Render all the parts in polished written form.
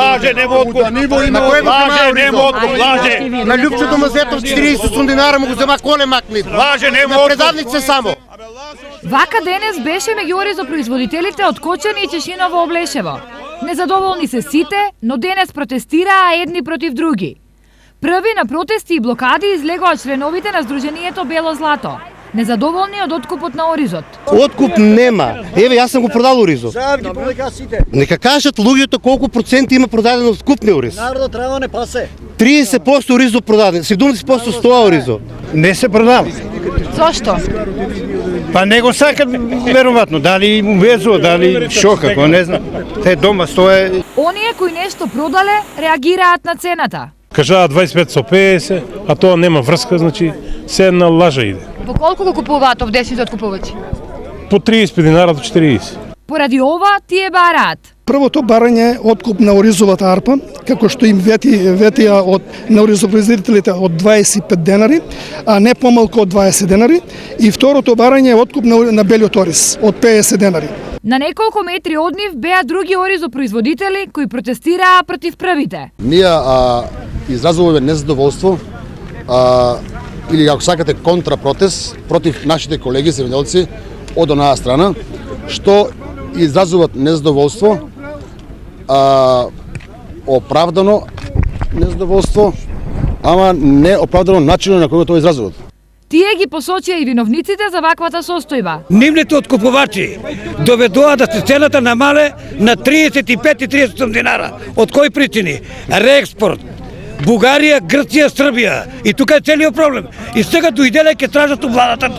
Лаже, нема откуп. На Любчето му взето 48 динара, му го взема коле макнит. Лаже, нема На предавнице само. Вака денес беше меѓу оризопроизводителите од Кочани и Чешиново Облешево. Незадоволни се сите, но денес протестираа едни против други. Први на протести и блокади излегоа членовите на Сдруженијето Бело Злато, незадоволни од откупот на оризот. Откуп нема. Еве, јас сам го продал оризот. Нека кажат луѓето колку проценти има продадено од купни ориз. Народот треба не пасе. 30% оризот продаден, 70% стоа оризот. Не се продава. Зошто? Па не го сакат веројатно, дали му везува, дали шо како, не знам. Те дома стое. Оние кои нешто продале реагираат на цената. Кажаа 25 со 50, а тоа нема врска, значи се една лажа иде. По колку го купуваат овдешните откупувачи? По 35 динара до 40. Поради ова тие бараат. Првото барање е откуп на оризовата арпа, како што им ветија од на оризопроизводителите од 25 денари, а не помалку од 20 денари. И второто барање е откуп на белиот ориз од 50 денари. На неколку метри од нив беа други оризопроизводители кои протестираа против првите. Ние изразуваме незадоволство или ако сакате контрапротест против нашите колеги земјоделци од онаа страна, што изразуват незадоволство, оправдано незадоволство, ама не оправдано начинот на кој тоа изразуват. Тие ги посочија и виновниците за ваквата состојба. Нивните откупувачи доведоа да се цената намале на 35 и 38 динара. Од кои причини? Реекспорт. Бугарија, Грција, Србија. И тука е целиот проблем. И сега дојделе ќе тражат у владата,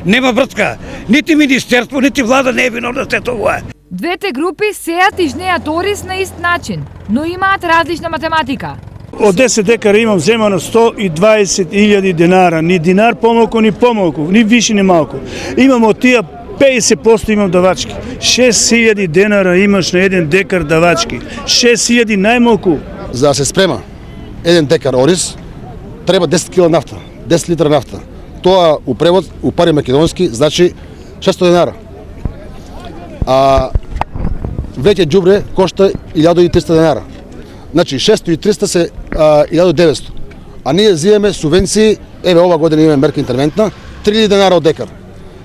нема врска. Нити министерство, нити влада не е виновна за тоа. Двете групи сеат и жнеат ориз на ист начин, но имаат различна математика. Од 10 декара имам земано 120.000 динара, ни динар помалку, ни помалку, ни више, ни малку. Имам од тие 50% имам давачки. 6.000 динара имаш на 1 декар давачки. 6.000 најмалку. За да се спрема 1 декар ориз, треба 10 кг нафта, 10 литра нафта. Тоа у превод, у пари македонски, значи 600 динара. Веќе џубре кошта 1300 динара. Значи 600 и 300 се 1900. А ние взимаме субвенции, еве ова година имаме мерка интервентна, 3000 динара од декар.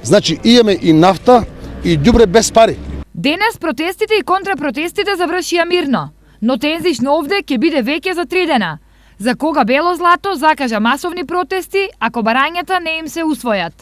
Значи имаме и нафта и ѓубре без пари. Денес протестите и контрапротестите завршија мирно, но тензично овде ќе биде веќе за 3 дена. За кога Бело Злато закажа масовни протести ако барањата не им се усвојат.